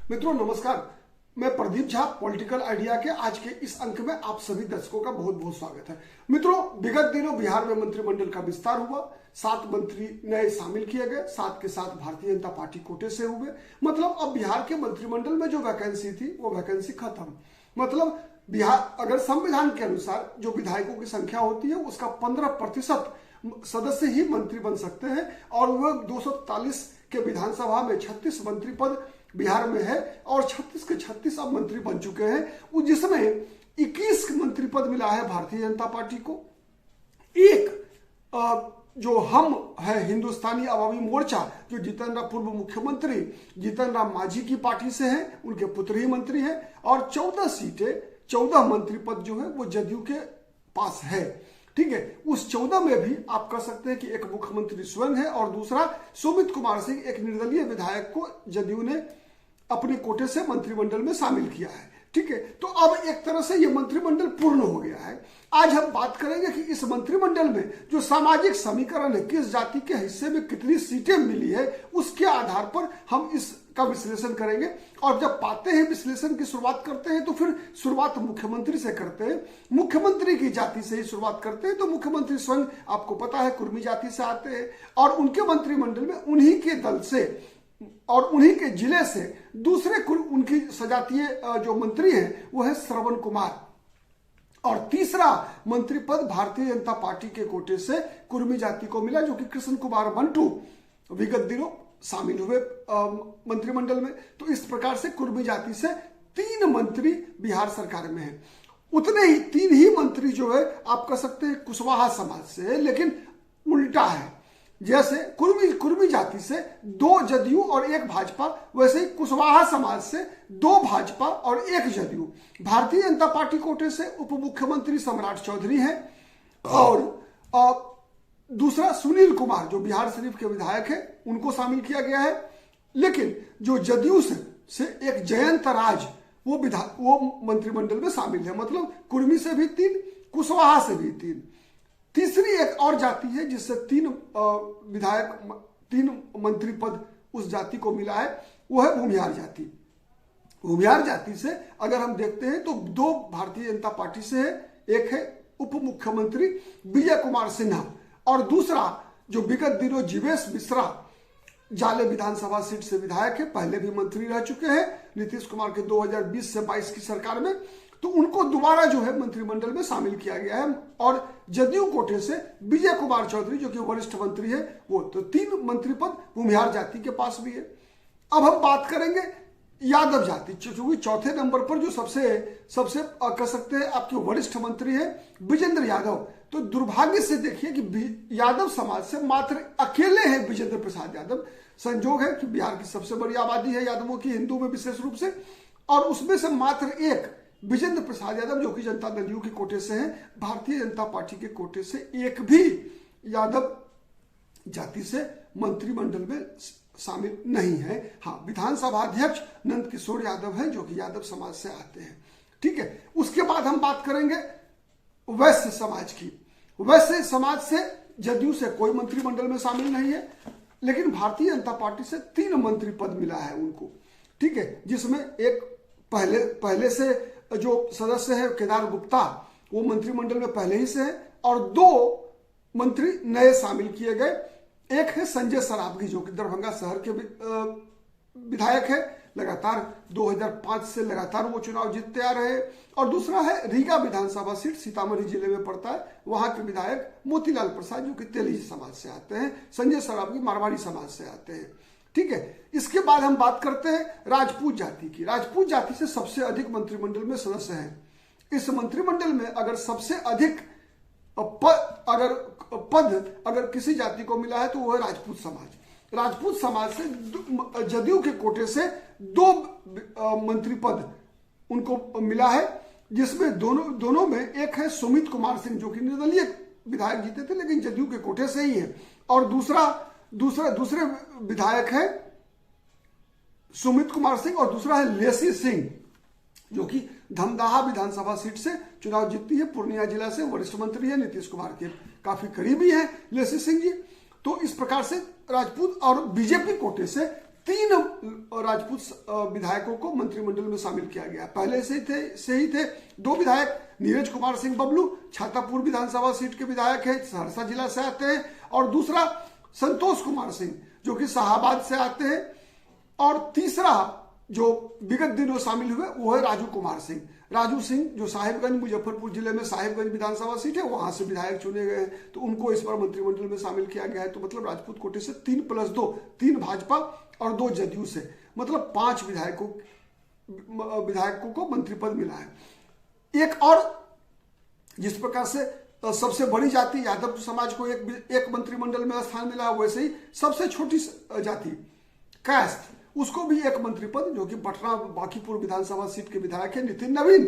मित्रों नमस्कार, मैं प्रदीप झा पॉलिटिकल आइडिया के आज के इस अंक में आप सभी दर्शकों का बहुत बहुत स्वागत है। मित्रों, विगत दिनों बिहार में मंत्रिमंडल का विस्तार हुआ, 7 मंत्री नए शामिल किए गए, साथ के साथ भारतीय जनता पार्टी कोटे से हुए। मतलब अब बिहार के मंत्रिमंडल में जो वैकेंसी थी वो वैकेंसी खत्म। मतलब बिहार अगर संविधान के अनुसार जो विधायकों की संख्या होती है उसका 15% सदस्य ही मंत्री बन सकते हैं और वह 243 के विधानसभा में 36 मंत्री पद बिहार में है और 36 के 36 अब मंत्री बन चुके हैं, जिसमें 21 मंत्री पद मिला है भारतीय जनता पार्टी को। एक जो हम है हिंदुस्तानी अवामी मोर्चा, जो जीतन राम पूर्व मुख्यमंत्री जीतन राम मांझी की पार्टी से हैं, उनके पुत्र ही मंत्री हैं और 14 सीटें 14 मंत्री पद जो है वो जदयू के पास है। ठीक है, उस 14 में भी आप कह सकते हैं कि एक मुख्यमंत्री स्वयं है और दूसरा सुमित कुमार सिंह, एक निर्दलीय विधायक को जदयू ने अपने कोटे से मंत्रिमंडल में शामिल किया है। ठीक है, तो अब एक तरह से यह मंत्रिमंडल पूर्ण हो गया है। आज हम बात करेंगे कि इस मंत्रिमंडल में जो सामाजिक समीकरण है, किस जाति के हिस्से में कितनी सीटें मिली है, उसके आधार पर हम इसका विश्लेषण करेंगे। और जब पाते हैं विश्लेषण की शुरुआत करते हैं तो फिर शुरुआत मुख्यमंत्री से करते हैं, मुख्यमंत्री की जाति से ही शुरुआत करते हैं। तो मुख्यमंत्री स्वयं आपको पता है कुर्मी जाति से आते हैं और उनके मंत्रिमंडल में उन्हीं के दल से और उन्हीं के जिले से दूसरे उनकी सजातीय जो मंत्री हैं वो है श्रवण कुमार। और तीसरा मंत्री पद भारतीय जनता पार्टी के कोटे से कुर्मी जाति को मिला, जो कि कृष्ण कुमार मंटू विगत दिनों शामिल हुए मंत्रिमंडल में। तो इस प्रकार से कुर्मी जाति से 3 मंत्री बिहार सरकार में है। उतने ही 3 ही मंत्री जो है आप कह सकते हैं कुशवाहा समाज से है, लेकिन उल्टा है। जैसे कुर्मी जाति से 2 जदयू और 1 भाजपा, वैसे ही कुशवाहा समाज से 2 भाजपा और 1 जदयू। भारतीय जनता पार्टी कोटे से उप मुख्यमंत्री सम्राट चौधरी हैं और दूसरा सुनील कुमार जो बिहार शरीफ के विधायक हैं, उनको शामिल किया गया है। लेकिन जो जदयू से एक जयंत राज वो मंत्रिमंडल में शामिल है। मतलब कुर्मी से भी 3, कुशवाहा से भी 3। तीसरी एक और जाति है जिससे 3 मंत्री पद उस जाति को मिला है, वो है भूमिहार जाति। भूमिहार जाति से अगर हम देखते हैं तो 2 भारतीय जनता पार्टी से है, एक है उप मुख्यमंत्री विजय कुमार सिन्हा और दूसरा जो विगत दिनों जीवेश मिश्रा जाले विधानसभा सीट से विधायक है, पहले भी मंत्री रह चुके हैं नीतीश कुमार के 2020 से 22 की सरकार में। तो उनको दोबारा जो है मंत्रिमंडल में शामिल किया गया है। और जदयू कोटे से विजय कुमार चौधरी जो कि वरिष्ठ मंत्री है वो, तो 3 मंत्री पद भूमिहार जाति के पास भी है। अब हम बात करेंगे यादव जाति, क्योंकि चौथे नंबर पर जो सबसे कह सकते हैं आपके वरिष्ठ मंत्री है विजेंद्र यादव। तो दुर्भाग्य से देखिए कि यादव समाज से मात्र अकेले हैं विजेंद्र प्रसाद यादव। संजोग है कि बिहार की सबसे बड़ी आबादी है यादवों की, हिंदू में विशेष रूप से, और उसमें से मात्र एक विजेंद्र प्रसाद यादव जो कि जनता दल यू के कोटे से हैं। भारतीय जनता पार्टी के कोटे से एक भी यादव जाति से मंत्रिमंडल में शामिल नहीं है। हाँ, विधानसभा अध्यक्ष नंद किशोर यादव हैं जो कि यादव समाज से आते हैं। ठीक है, उसके बाद हम बात करेंगे वैश्य समाज की। वैश्य समाज से जदयू से कोई मंत्रिमंडल में शामिल नहीं है, लेकिन भारतीय जनता पार्टी से 3 मंत्री पद मिला है उनको। ठीक है, जिसमें एक पहले से जो सदस्य है केदार गुप्ता, वो मंत्रिमंडल में पहले ही से है और 2 मंत्री नए शामिल किए गए। एक है संजय सरावगी जो कि दरभंगा शहर के विधायक है, लगातार 2005 से लगातार वो चुनाव जीतते आ रहे हैं। और दूसरा है रीगा विधानसभा सीट सीतामढ़ी जिले में पड़ता है, वहां के विधायक मोतीलाल प्रसाद जो कि तेली समाज से आते हैं। संजय सरावगी मारवाड़ी समाज से आते हैं। ठीक है, इसके बाद हम बात करते हैं राजपूत जाति की। राजपूत जाति से सबसे अधिक मंत्रिमंडल में सदस्य हैं। इस मंत्रिमंडल में अगर सबसे अधिक पद अगर किसी जाति को मिला है तो वो है राजपूत समाज। राजपूत समाज से जदयू के कोटे से 2 मंत्री पद उनको मिला है, जिसमें दोनों में एक है सुमित कुमार सिंह जो कि निर्दलीय विधायक जीते थे लेकिन जदयू के कोटे से ही है, और दूसरे विधायक है सुमित कुमार सिंह और दूसरा है लेसी सिंह जो कि धमदाहा विधानसभा सीट से चुनाव जीतती है, पूर्णिया जिला से, वरिष्ठ मंत्री है, नीतीश कुमार के काफी करीबी है लेसी सिंह जी। तो इस प्रकार से राजपूत और बीजेपी कोटे से 3 राजपूत विधायकों को मंत्रिमंडल में शामिल किया गया। पहले से ही थे 2 विधायक, नीरज कुमार सिंह बबलू छातापुर विधानसभा सीट के विधायक है, सहरसा जिला से आते हैं, और दूसरा संतोष कुमार सिंह जो कि शाहाबाद से आते हैं, और तीसरा जो विगत दिनों शामिल हुए वो है राजू कुमार सिंह। राजू सिंह जो साहिबगंज मुजफ्फरपुर जिले में साहिबगंज विधानसभा सीट है वहां से विधायक चुने गए हैं, तो उनको इस बार मंत्रिमंडल में शामिल किया गया है। तो मतलब राजपूत कोटे से 3 + 2, 3 भाजपा और 2 जदयू से, मतलब 5 विधायकों को मंत्री पद मिला है। एक और जिस प्रकार से सबसे बड़ी जाति यादव समाज को एक मंत्रिमंडल में स्थान मिला, वैसे ही सबसे छोटी जाति कास्ट उसको भी एक मंत्री पद, जो कि पटना बांकीपुर विधानसभा सीट के विधायक है नितिन नवीन,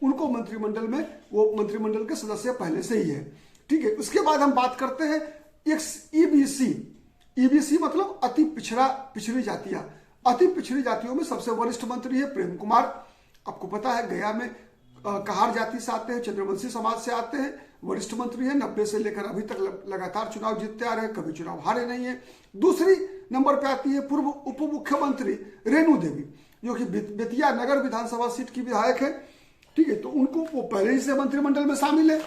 उनको मंत्रिमंडल में, वो मंत्रिमंडल के सदस्य पहले से ही है। ठीक है, उसके बाद हम बात करते हैं ईबीसी मतलब अति पिछड़ी जातियां। अति पिछड़ी जातियों में सबसे वरिष्ठ मंत्री है प्रेम कुमार। आपको पता है गया में कहार जाति से आते हैं, चंद्रवंशी समाज से आते हैं, वरिष्ठ मंत्री है। 90 से लेकर अभी तक लगातार चुनाव जीतते आ रहे हैं, कभी चुनाव हारे नहीं है। दूसरी नंबर पे आती है पूर्व उप मुख्यमंत्री रेणु देवी, जो कि बेतिया नगर विधानसभा सीट की विधायक है। ठीक है, तो उनको वो पहले ही से मंत्रिमंडल में शामिल है।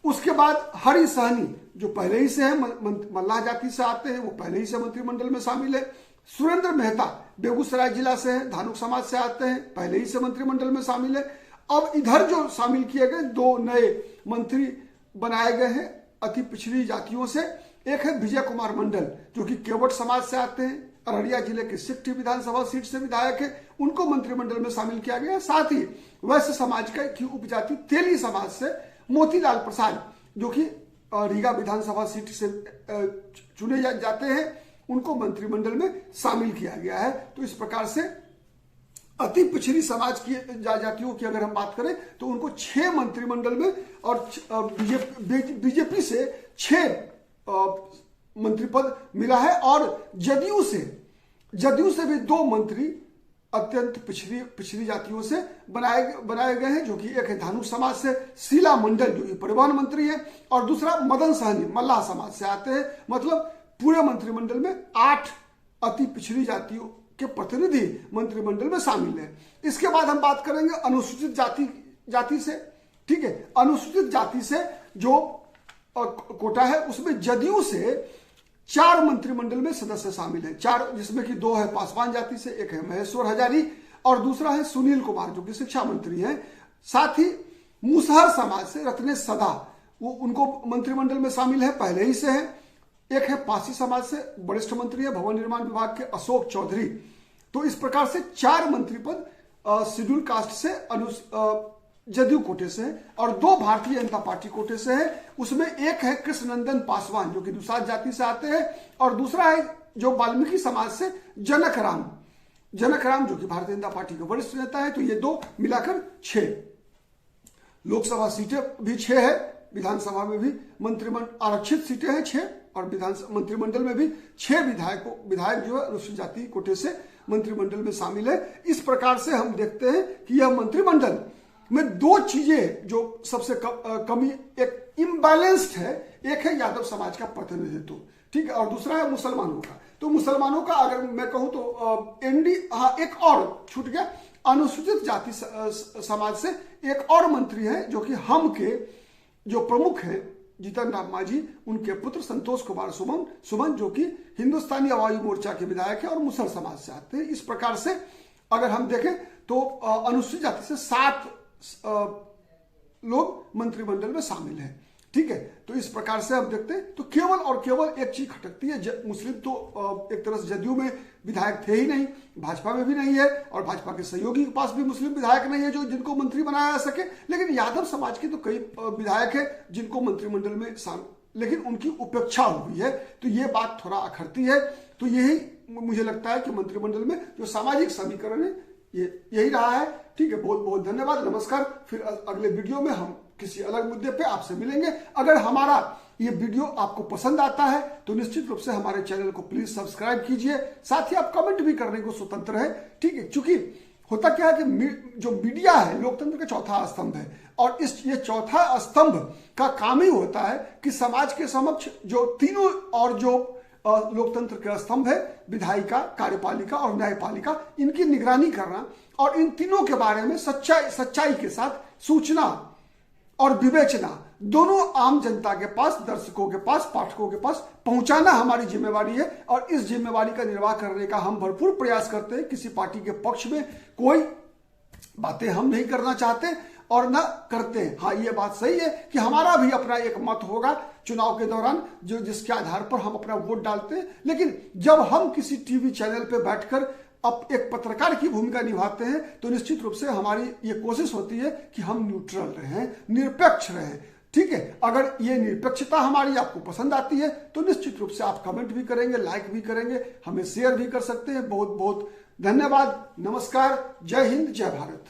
उसके बाद हरि सहनी जो पहले ही से है, मल्लाह जाति से आते हैं, वो पहले ही से मंत्रिमंडल में शामिल है। सुरेंद्र मेहता बेगूसराय जिला से है, धानुक समाज से आते हैं, पहले ही से मंत्रिमंडल में शामिल है। अब इधर जो शामिल किए गए 2 नए मंत्री बनाए गए हैं अति पिछड़ी जातियों से, एक है विजय कुमार मंडल जो कि केवट समाज से आते हैं, अररिया जिले के सिकटी विधानसभा सीट से विधायक है, उनको मंत्रिमंडल में शामिल किया गया। साथ ही वैश्य समाज की उपजाति तेली समाज से मोतीलाल प्रसाद जो कि रीगा विधानसभा सीट से चुने जाते हैं, उनको मंत्रिमंडल में शामिल किया गया है। तो इस प्रकार से अति पिछड़ी समाज की जातियों की अगर हम बात करें तो उनको 6 मंत्रिमंडल में, और बीजेपी से 6 मंत्री पद मिला है, और जदयू से भी 2 मंत्री अत्यंत पिछड़ी जातियों से बनाए गए हैं, जो कि एक है धानुक समाज से शीला मंडल जो कि परिवहन मंत्री है, और दूसरा मदन सहनी मल्लाह समाज से आते हैं। मतलब पूरे मंत्रिमंडल में 8 अति पिछड़ी जातियों के प्रतिनिधि मंत्रिमंडल में शामिल है। इसके बाद हम बात करेंगे अनुसूचित जाति से। ठीक है, अनुसूचित जाति से जो कोटा है उसमें जदयू से 4 मंत्रिमंडल में सदस्य शामिल है, 4, जिसमें कि 2 है पासवान जाति से, एक है महेश्वर हजारी और दूसरा है सुनील कुमार जो कि शिक्षा मंत्री हैं। साथ ही मुसहर समाज से रत्नेश सदा, वो उनको मंत्रिमंडल में शामिल है, पहले ही से है। एक है पासी समाज से वरिष्ठ मंत्री है भवन निर्माण विभाग के अशोक चौधरी। तो इस प्रकार से 4 मंत्री पद शेड्यूल कास्ट से जदयू कोटे से है, और 2 भारतीय जनता पार्टी कोटे से है। उसमें एक है कृष्णनंदन पासवान जो कि दुसाध जाति से आते हैं, और दूसरा है जो वाल्मीकि समाज से जनक राम जो कि भारतीय जनता पार्टी के वरिष्ठ नेता है। तो ये 2 मिलाकर 6 लोकसभा सीटें भी 6 है, विधानसभा में भी मंत्रिमंडल आरक्षित सीटें हैं 6, और मंत्रिमंडल में भी 6 विधायक जो है अनुसूचित जाति कोटे से मंत्रिमंडल में शामिल है। इस प्रकार से हम देखते हैं कि यह मंत्रिमंडल में 2 चीजें जो सबसे कमी, एक इम्बैलेंस्ड है, एक है यादव समाज का प्रतिनिधित्व, ठीक है, और दूसरा है मुसलमानों का। तो मुसलमानों का अगर मैं कहूं तो एक और छूट गया, अनुसूचित जाति समाज से एक और मंत्री है जो कि हम के जो प्रमुख है जीतन राम मांझी, उनके पुत्र संतोष कुमार सुमन जो कि हिंदुस्तानी आवामी मोर्चा के विधायक है और मुसहर समाज से आते हैं। इस प्रकार से अगर हम देखें तो अनुसूचित जाति से 7 लोग मंत्रिमंडल में शामिल हैं। ठीक है, तो इस प्रकार से हम देखते हैं तो केवल और केवल एक चीज खटकती है, मुस्लिम तो एक तरह से जदयू में विधायक थे ही नहीं, भाजपा में भी नहीं है, और भाजपा के सहयोगी के पास भी मुस्लिम विधायक नहीं है जो जिनको मंत्री बनाया जा सके। लेकिन यादव समाज के तो कई विधायक है जिनको मंत्रिमंडल में लेकिन उनकी उपेक्षा हुई है, तो ये बात थोड़ा अखरती है। तो यही मुझे लगता है कि मंत्रिमंडल में जो सामाजिक समीकरण है यही रहा है। ठीक है, बहुत बहुत धन्यवाद, नमस्कार। फिर अगले वीडियो में हम किसी अलग मुद्दे पे आपसे मिलेंगे। अगर हमारा ये वीडियो आपको पसंद आता है तो निश्चित रूप से हमारे चैनल को प्लीज सब्सक्राइब कीजिए, साथ ही आप कमेंट भी करने को स्वतंत्र है। ठीक है, क्योंकि होता क्या है कि जो मीडिया है लोकतंत्र का चौथा स्तंभ है, और ये चौथा स्तंभ का काम ही होता है कि समाज के समक्ष जो तीनों और जो लोकतंत्र के स्तंभ है विधायिका, कार्यपालिका और न्यायपालिका, इनकी निगरानी करना और इन तीनों के बारे में सच्चाई के साथ सूचना और विवेचना दोनों आम जनता के पास, दर्शकों के पास, पाठकों के पास पहुंचाना हमारी जिम्मेवारी है। और इस जिम्मेवारी का निर्वाह करने का हम भरपूर प्रयास करते हैं। किसी पार्टी के पक्ष में कोई बातें हम नहीं करना चाहते और ना करते हैं। हाँ, ये बात सही है कि हमारा भी अपना एक मत होगा चुनाव के दौरान, जो जिसके आधार पर हम अपना वोट डालते हैं। लेकिन जब हम किसी टीवी चैनल पे बैठकर अब एक पत्रकार की भूमिका निभाते हैं तो निश्चित रूप से हमारी ये कोशिश होती है कि हम न्यूट्रल रहें, निरपेक्ष रहें। ठीक है, अगर ये निरपेक्षता हमारी आपको पसंद आती है तो निश्चित रूप से आप कमेंट भी करेंगे, लाइक भी करेंगे, हमें शेयर भी कर सकते हैं। बहुत बहुत धन्यवाद। नमस्कार। जय हिंद, जय भारत।